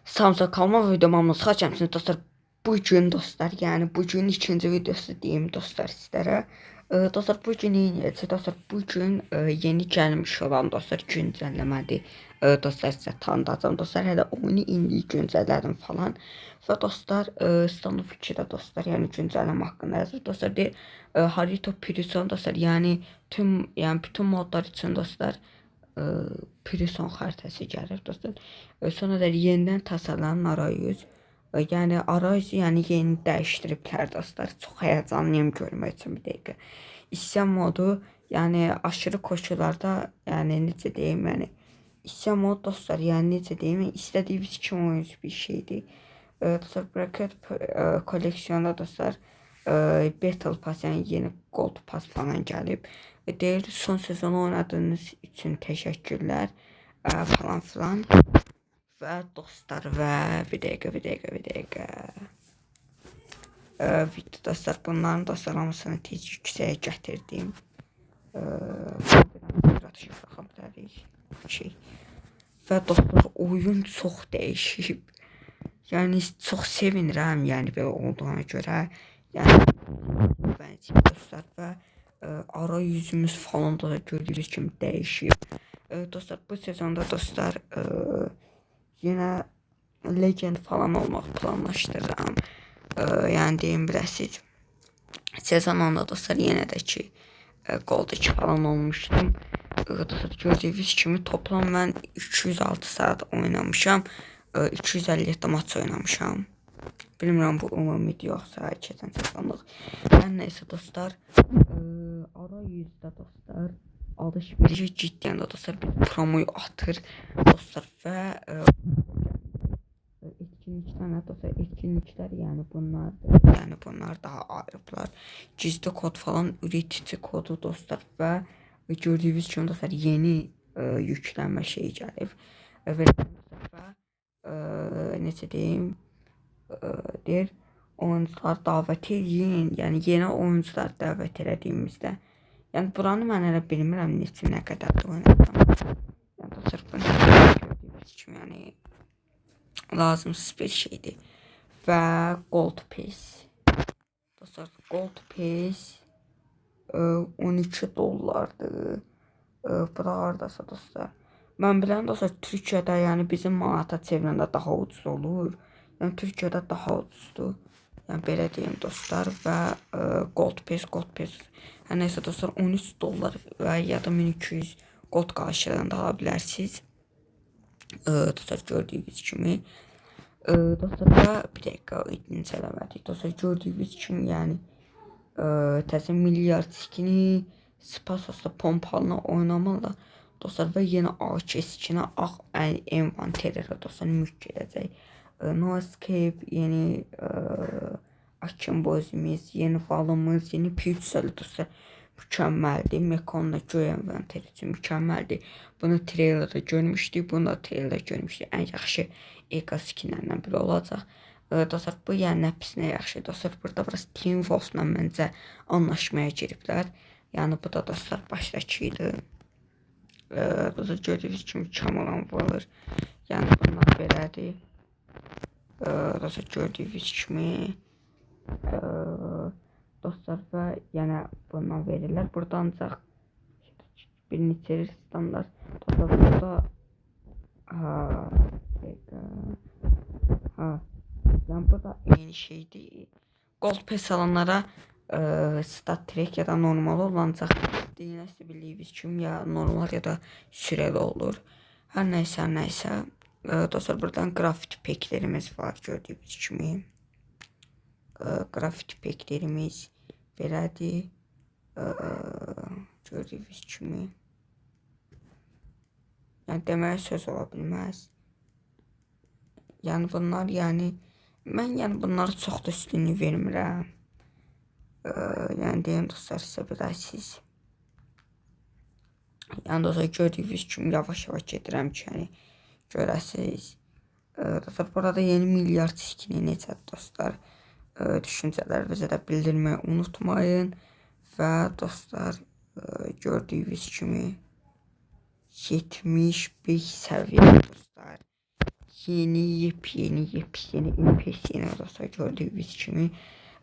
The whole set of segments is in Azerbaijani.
Samsa kalma videomuz xaçamsınız dostlar. Bugün dostlar, yani bugün ikinci videosu diyeyim dostlar sizlere. Dostlar bugün neyəcək dostlar? Bugün yeni gəlmiş olan dostlar güncəlləmədir. Dostlar sizə tanıdacağım dostlar. Hələ oyunu indi güncəllədim falan. Və dostlar Stanov 2-də dostlar, yəni güncəlləmə haqqında yazır. Dostlar deyir Harito Prison dostlar, yəni bütün modlar üçün dostlar Prison xəritəsi gəlir dostlar. Sonra da yenidən tasarlanan arayüz. Yəni arayüzü yəni yeni dəyişdiriblər dostlar. Çox həyəcanlıyım görmək üçün bir dəqiqə. İsyan modu, yəni aşırı koşullarda, yəni necə deyim, yəni isyan modu dostlar, yəni necə deyim, istədiyiniz kimi oyuncu bir şeydir. Dostlar Bracket koleksiyonda dostlar Battle Pass, yəni yeni Gold Pass falan gəlib. Deyir son sezonu oynadığınız üçün təşəkkürlər falan filan. Və dostlar və bir dəqiqə. Video dostlar, bunların dostlar hamısını tez yüksəyə gətirdim. Atışa baxa bilərik. Və dostlar oyun çox dəyişib. Yəni çox sevinirəm, yəni belə olduğuna görə. Yəni bence dostlar və arayüzümüz falan da gördüyünüz kimi dəyişib. Dostlar bu sezonda dostlar yine legend falan olmaq planlaşdırıram. Yəni deyim biləsiz. Sezon 10'da dostlar yenə də ki Gold 2 falan olmuşdum. Dostlar gördüyünüz kimi toplam mən 206 saat oynamışam. 257 maç oynamışam. Bilmirəm bu ümumi yoxsa keçən sezonluq. Hər nəysə dostlar, arayüzdə dostlar alışverişi cidden de dostlar bir promoyu atır dostlar və etkinlikler dostlar, etkinlikler yani bunlar daha ayrıplar. Gizli kod falan, üretici kodu dostlar və gördüyünüz kimi dostlar yeni yüklənmə şeyi gəlib. Və necə deyim, deyir oyuncular davet edin, yəni yeni oyuncular davet elədiyimizdə. Yəni buranı mən hələ bilmirəm neçə nə qədər oynadım. Yəni dostlar bunu gördüyünüz kimi yəni lazımsız bir şeydir. Və Gold Pass. Dostlar Gold Pass 12 dollardır. Bu da hardasa dostlar. Mən bilən dostlar Türkiyədə yəni bizim manata çevirəndə daha ucuz olur. Yəni Türkiyədə daha ucuzdur. Yəni belə deyim dostlar və Gold Pass hər nəysə dostlar 13 dollar və ya da 1200 gold qarşılığında ala bilərsiniz. Dostlar gördüyünüz kimi dostlar və bir dəqiqə incələmədik. Dostlar gördüyünüz kimi yəni təzə milyard skini spasosla pompalına oynamalı dostlar və yeni AK skinə ağ envanterə dostlar mülk gedəcək. No Escape, yeni Akımbozimiz, yeni falımız, yeni Pixel dostlar mükemmeldi. Mekonla göy envanteri üçün mükemmeldi. Bunu trailerda görmüşdük, bunu da trailerda görmüşdük. Ən yaxşı ego skinlərdən biri olacaq. Dostlar bu yəni nə pis nə yaxşı dostlar. Burada biraz Team Wolf'la məncə anlaşmaya giriblər. Yəni bu da dostlar başdakı idi. Dostlar gördüyünüz kimi Kameran var. Yəni bunlar belədir. Dostlar gördüyünüz kimi dostlar və yəni bundan verirlər. Burada ancaq bir neçə standart dostlar burada yani burada eyni şeydir. Gold Pass alanlara Stat Trek ya da normal olacaq. Dinləsi bildiyiniz kimi ya normal ya da süreli olur. Hər nəysə. Dostlar buradan grafiti peklerimiz var gördüyünüz kimi. Grafiti peklerimiz belədir. Gördüyünüz kimi. Yəni deməyə söz ola bilməz. Yəni bunlar yəni mən yəni bunlara çox da üstünlük vermirəm. Yəni deyim dostlar sizə biləsiz. Yəni dostlar gördüyünüz kimi yavaş gedirəm ki yəni görəsiz. Dostlar burada yeni milyard skini necədir dostlar. Düşüncələrinizi də bildirməyi unutmayın. Və dostlar gördüyünüz kimi 75 səviyyə dostlar. yepyeni NPC-lər dostlar gördüyünüz kimi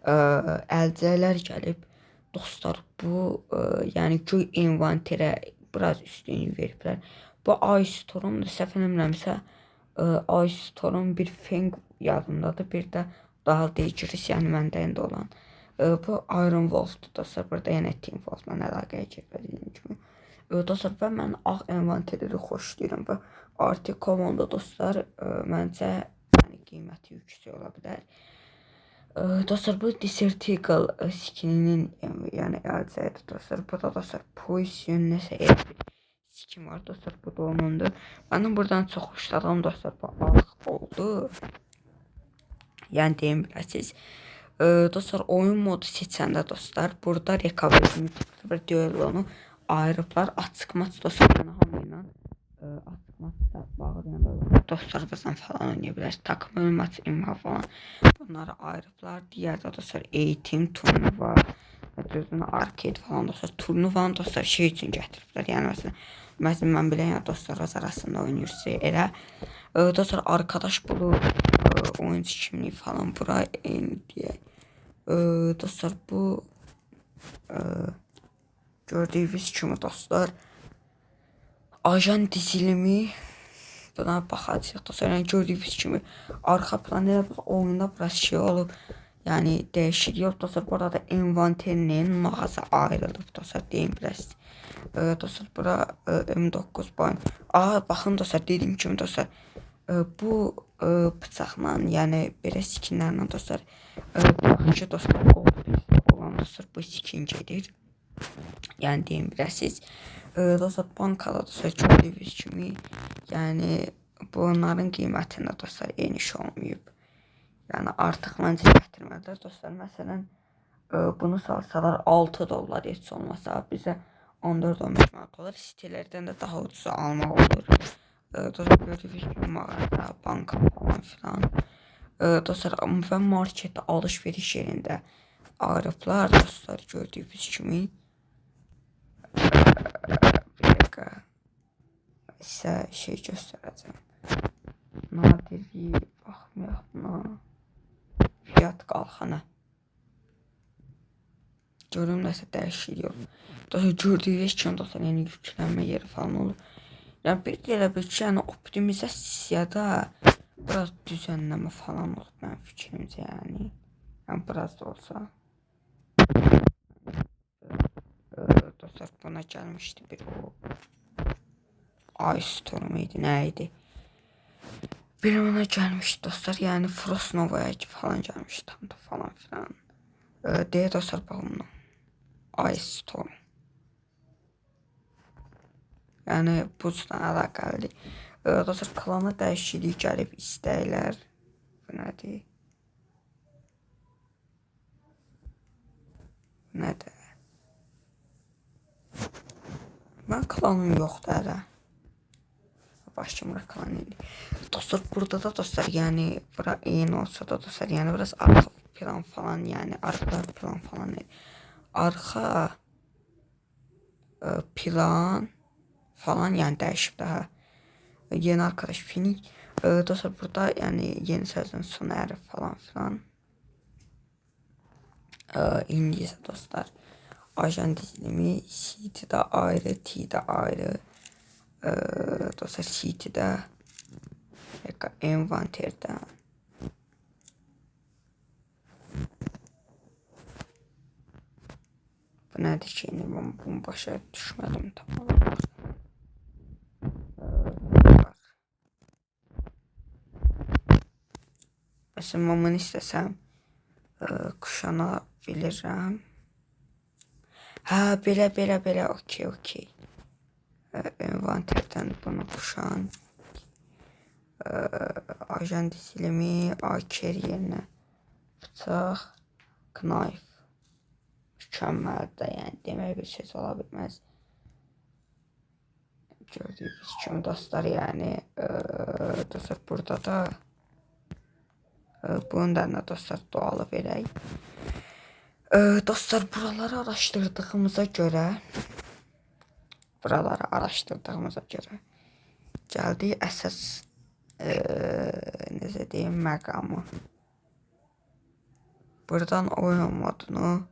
əlcəklər gəlib. Dostlar bu yəni göy envanterə biraz üstünlük veriblər. Bu Ice Storm'dur, səhv eləmirəmsə Ice Storm bir Feng yadımdadır, bir də daha Dangerous, yəni məndə indi olan. Bu Iron Wolf'dur dostlar, burada yenə Team Wolf'la əlaqəyə keçirdiyim kimi. Dostlar və mən ağ envanterləri xoşlayıram və artıq komanda dostlar məncə yəni qiyməti yüksək ola bilər. Dostlar bu Desert Eagle skininin yəni əlcəkdir dostlar. Burada dostlar Poison nəsə bir skin var dostlar, bu da onundur. Mənim buradan çox xoşladığım dostlar bu ağ oldu. Yəni deyim biləsiniz. Dostlar oyun modu seçəndə dostlar burada rekabet bir duelonu ayırıblar. Açıq maç dostlar yəni hamı ilə açıq maçda bağlayanda dostlarınızla falan oynaya bilərsiniz. Takım maç imha falan bunları ayırıblar. Digərdə dostlar eğitim turnuva düzünə arcade falan dostlar turnuvanı dostlar şey üçün gətiriblər. Yəni məsələn mən bilən ya dostlarınız arasında oynayırsınız elə dostlar arkadaş bulur oyuncu kimliyi falan bura deyək. Dostlar bu gördüyünüz kimi dostlar ajan dizilimi buna baxacağıq dostlar. Yəni gördüyünüz kimi arxa plan elə oyunda biraz şey olub. Yəni dəyişiklik olub dostlar. Burada da envanterinin mağaza ayrılıb dostlar deyim biraz. Dostlar bura M9 boy. Baxın dostlar dediyim kimi dostlar bu bıçaqla yəni belə skinlərlə dostlar birinci dostlar olan dostlar bu skin gedir. Yəni deyim biləsiniz. Dostlar bankada dostlar gördüyünüz kimi yəni bunların qiymətində dostlar eniş olmayıb. Yəni artıq məncə gətirmədilər dostlar. Məsələn bunu salsalar 6 dollar heç olmasa bizə 14-15 manat olur. Sitelərdən də daha ucuza almaq olur. Dostlar gördüyünüz kimi mağaza, banka falan filan. Dostlar və marketdə alış-veriş yerində ayırıblar dostlar gördüyünüz kimi. Bir dəqiqə sizə şey göstərəcəm. Nadirliyi baxmayaq buna. Fiyat qalxana. Görüm nəsə dəyişiklik yox. Dostlar gördüyünüz kimi dostlar yəni yüklənmə yeri falan olur. Yəni bir elə bir ki, yəni optimizasiyada biraz düzənləmə falan olur mənim fikrimcə yəni. Yəni biraz da olsa. Dostlar buna gəlmişdi bir o Ice Storm idi, nə idi? Bir ona gəlmişdi dostlar, yəni Frost Nova'ya falan gəlmişdi tam da falan filan. Deyə dostlar baxın Ice Storm. Yəni buzla əlaqəlidir. Dostlar klana dəyişiklik gəlib istəklər. Bu nədir? Nədir? Mən klanım yoxdur hələ. Başımda klan idi. Dostlar burada da dostlar yəni bura eyni olsa da dostlar yəni biraz arxa plan falan yəni arxa plan falan arxa plan falan yəni dəyişib daha. Yeni arkadaş Finik. Dostlar burada yəni yeni sezon sonu ərif falan filan. İndi isə dostlar ajan dizilimi City'də ayrı, T'də ayrı. Dostlar City'də envanterdə. Bu nədir ki, bunu başa düşmədim tam olarak. Məsələn, mən istəsəm kuşana bilirəm. Hə, belə, okey. Envanterdən bunu kuşan. Ajan dizilimi, aker yerinə bıçaq, knife. Mükəmməldir, yəni demək bir söz ola bilməz. Gördüyünüz kimi dostlar, yəni dostlar burada da bundan da dostlar dualı verək. Dostlar buraları araştırdığımıza görə gəldik əsas necə deyim, məqamı. Buradan oyun modunu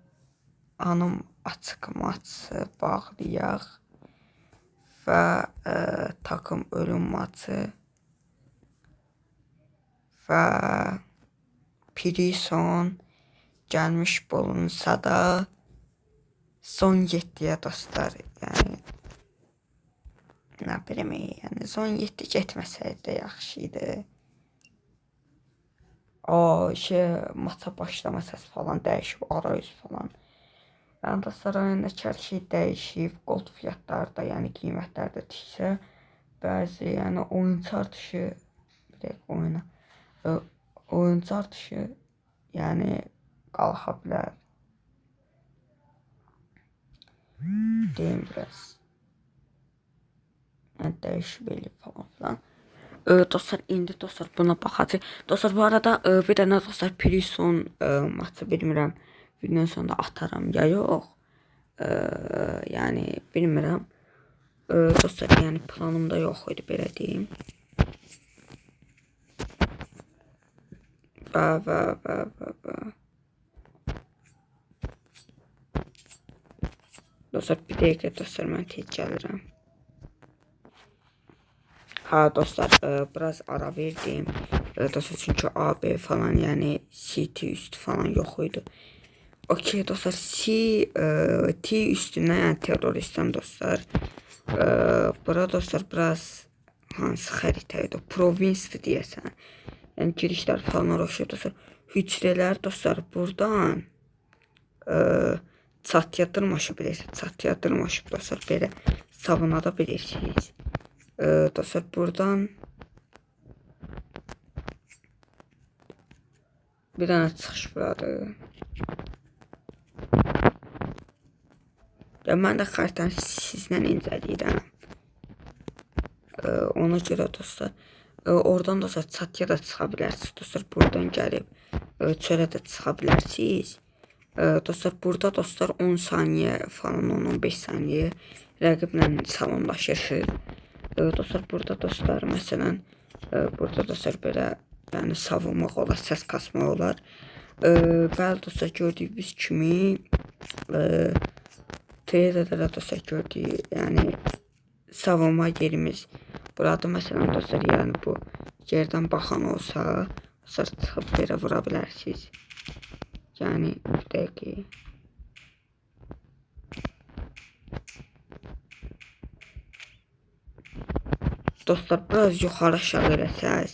anım açıq matçı bağlayaq və takım ölüm matçı və Prison gəlmiş bulunsa da son 7-yə dostlar, yəni nə bilim, yəni son 7 getməsəydi də yaxşı idi. Maça başlama səsi falan dəyişib, arayüz falan. Yəni dostlar, oyundakı hər şey dəyişib, gold fiyatları da, yəni qiymətlər də düşsə, bəzi, yəni oyuncu artışı, bir dəqiqə oyuncu artışı, yəni qalxa bilər. Deyim biraz. Yəni dəyişib eləyib falan filan. Dostlar, indi dostlar buna baxacaq. Dostlar, bu arada bir dənə dostlar Prison maçı bilmirəm, videonun sonunda ataram ya yox. Yəni bilmirəm. Dostlar, yəni planımda yox idi, belə deyim. Və. Dostlar, bir dəqiqə dostlar, mən tez gəlirəm. Dostlar, biraz ara verdim. Dostlar, çünki AB falan, yəni CT üstü falan yox idi. Okey dostlar, T üstündən, yəni terroristdən dostlar. Bura dostlar biraz hansı xəritə idi? Provinsdir deyəsən. Yəni girişlər falan uğraşıyor dostlar. Hücrələr dostlar buradan çatıya dırmaşıb bilirsiniz. Çatıya dırmaşıb dostlar belə savuna da bilirsiniz. Dostlar buradan bir dənə çıxış buradır. Ya mən də xəritəni sizlə incələyirəm. Ona görə dostlar, oradan dostlar çatıya da çıxa bilərsiniz. Dostlar buradan gəlib çölə də çıxa bilərsiniz. Dostlar burada dostlar 10 saniyə falan, 10-15 saniyə rəqiblə salamlaşırsınız. Dostlar burada dostlar, məsələn, burada dostlar belə, yəni savunmaq olar, səs kasmaq olar. Bəli dostlar, gördüyünüz kimi treylərdə dostlar gördüyü, yəni savunma yerimiz burada. Məsələn dostlar, yəni bu yerdən baxan olsa, dostlar çıxıb belə vura bilərsiniz. Yəni bir dəqiqə. Dostlar biraz yuxarı aşağı eləsəz,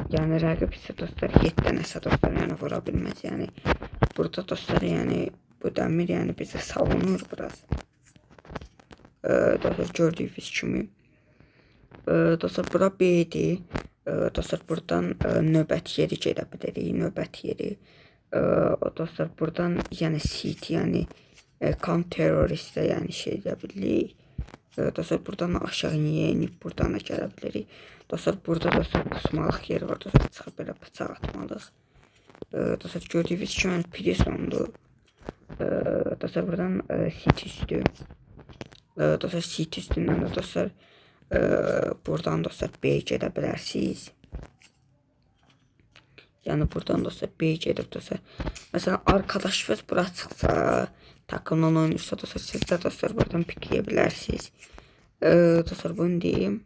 yəni rəqib isə dostlar 7 dənəsə dostlar, yəni vura bilməz. Yəni burada dostlar, yəni bu dəmir yəni bizə savunur biraz. Dostlar gördüyünüz kimi. Dostlar bura B-dir. Dostlar buradan növbət yeri gedə bilərik, növbət yeri. Dostlar buradan yəni CT, yəni counter-terroristə yəni şey edə bilirik. Dostlar buradan aşağı yenib buradan da gələ bilərik. Dostlar burada dostlar pusmalıq yeri var. Dostlar çıxıb belə bıçaq atmalıq. Dostlar gördüyünüz kimi yəni Prisondur. Dostlar buradan CT üstü. Dostlar CT üstündən də dostlar buradan dostlar B gedə bilərsiniz. Yəni buradan dostlar B gedib dostlar. Məsələn arkadaşınız bura çıxsa, takımdan oynayırsa dostlar, siz də dostlar buradan pikləyə bilərsiniz. Dostlar bunu deyim.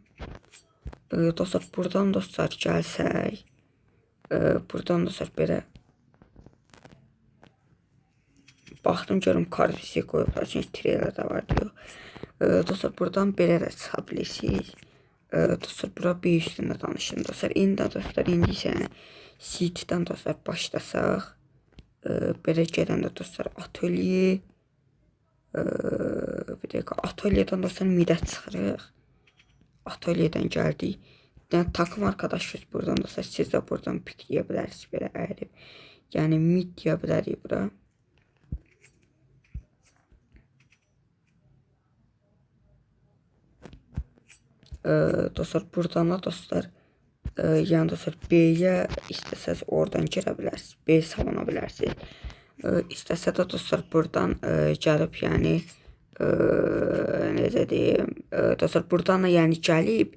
Dostlar buradan dostlar gəlsək, buradan dostlar belə baxdım görüm karvisi qoyublar, çünki treylər də var diyor. Dostlar buradan belə də çıxa bilirsiniz. Dostlar bura bir üstündə danışın dostlar. İndi dostlar, indi isə CT-dən dostlar başlasaq, belə gedəndə dostlar atölye, bir dəqiqə, atölyədən dostlar midə çıxırıq. Atölyədən gəldik. Yəni takım arkadaşız buradan dostlar, siz də buradan pikləyə bilərsiniz belə əyilib. Yəni mid deyə bilərik bura. Dostlar buradan da dostlar, yəni dostlar B-yə istəsəz oradan girə bilərsiniz, B savuna bilərsiniz. İstəsə də dostlar buradan gəlib, yəni necə deyim, dostlar buradan da yəni gəlib,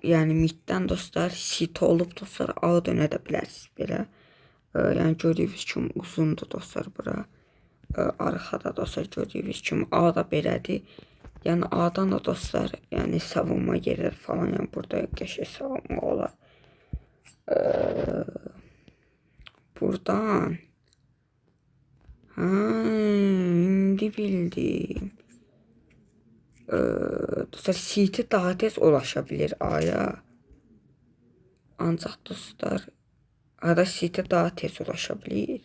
yani middən dostlar sit olub dostlar A dönə də bilərsiniz belə. Yəni gördüyünüz kimi uzundur dostlar bura. Arxada dostlar gördüyünüz kimi A da belədir. Yəni A'dan da dostlar yəni savunma gelir falan. Yəni burada qəşəng savunma olar. Buradan indi bildim. Dostlar City daha tez ulaşa bilir A'ya. Ancaq dostlar A'da City daha tez ulaşa bilir.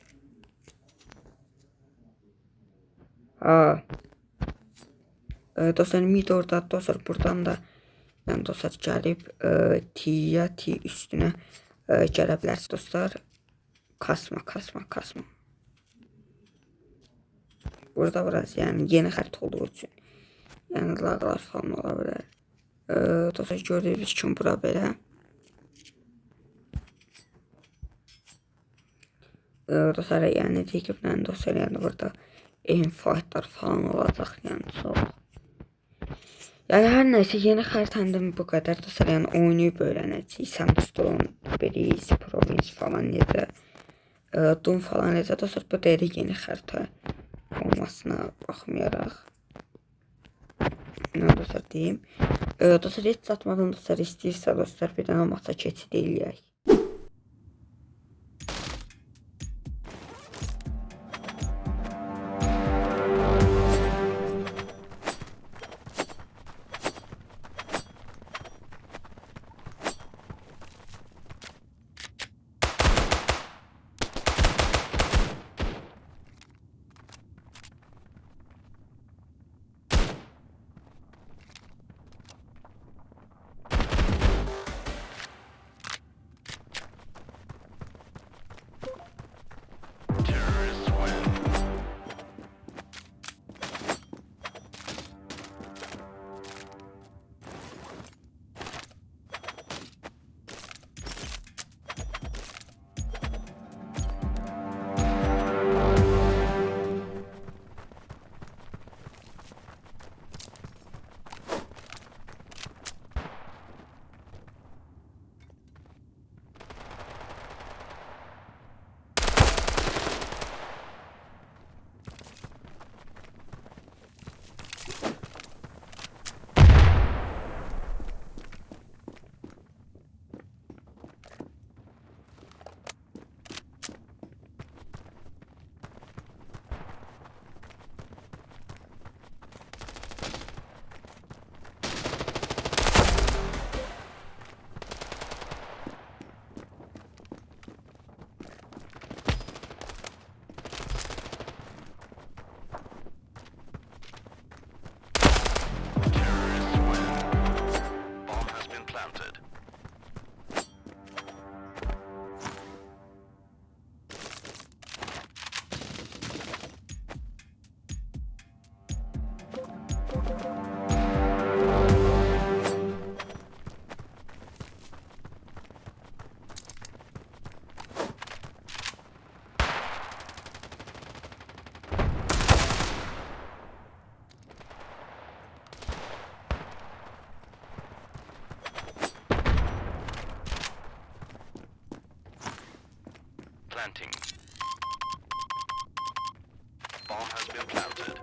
Dostlar mid orada dostlar buradan da yəni dostlar gəlib T'ya T üstünə gələ bilərsiniz dostlar. Kasma. Burada biraz yəni yeni xəritə olduğu üçün yəni laqlar falan ola bilər. Dostlar gördüyünüz kimi bura belə. Dostlar yəni deyiblər dostlar yəni burada fightlar falan olacaq yəni çox. Yəni hər nəysə yeni xəritəndə bu qədər dostlar yəni oynayıb öyrənəcəyik. Sandstorm, Belize, Province falan necə. Doom falan necə dostlar bu da yeni xəritə olmasına baxmayaraq. Nə dostlar deyim. Dostlar heç satmadan dostlar istəyirsə dostlar bir dənə masa keçid eləyək. Planting. Bomb has been planted.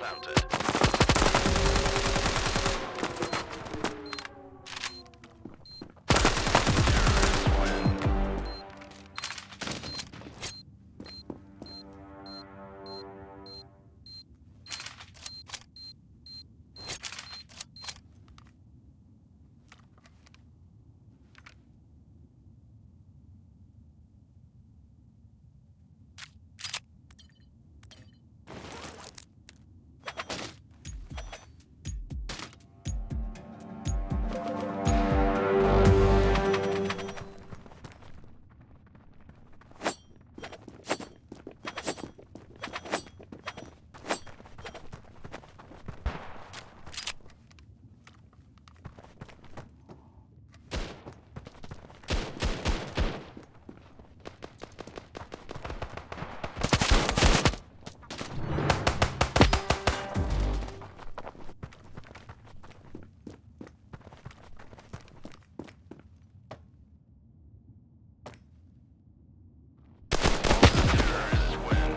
planted. Terrorists win. Terrorists win.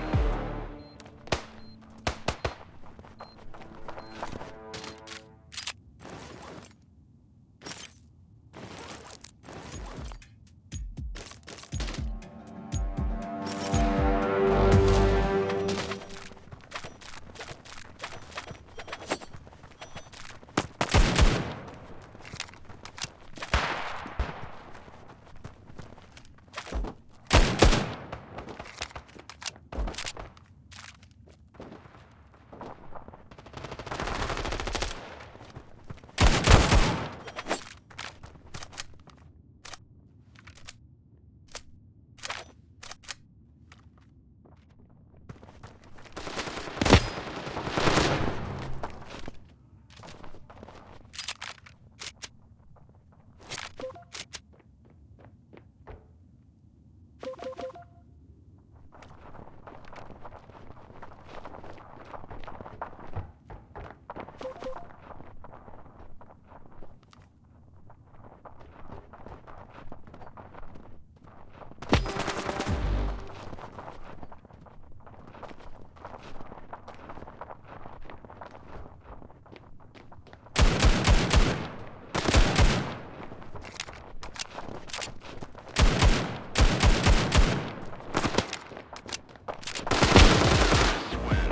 Terrorists win.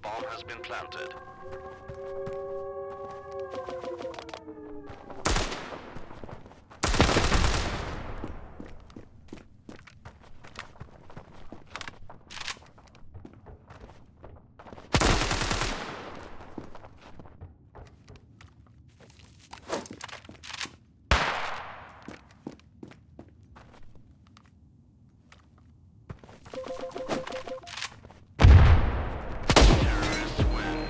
Bomb has been planted. Terrorists win.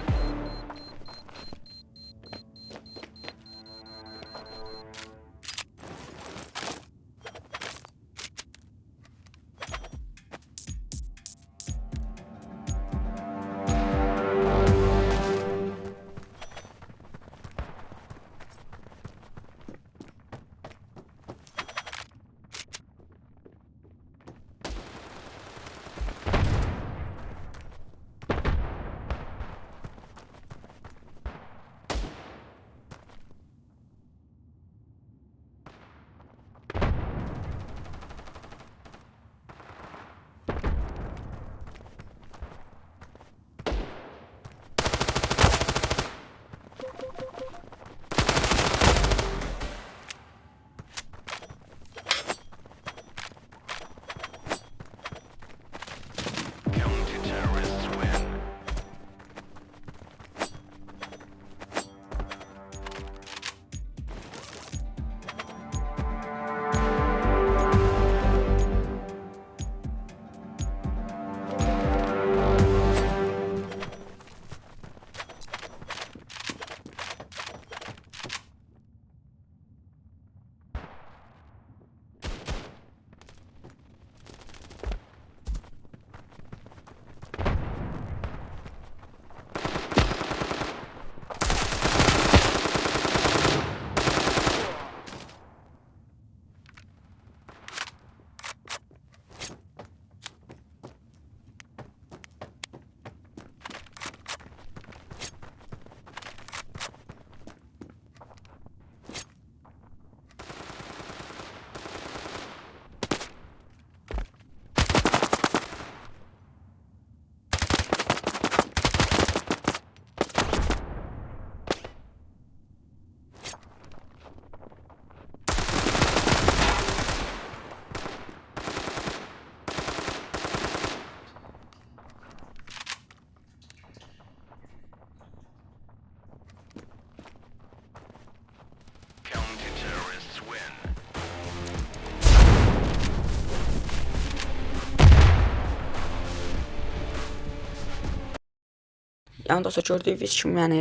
Yəni dostlar gördüyünüz kimi yəni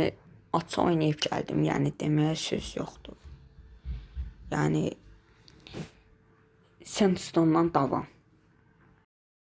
açıq oynayıb gəldim. Yəni deməyə söz yoxdur. Yəni Sandstorm'dan davam.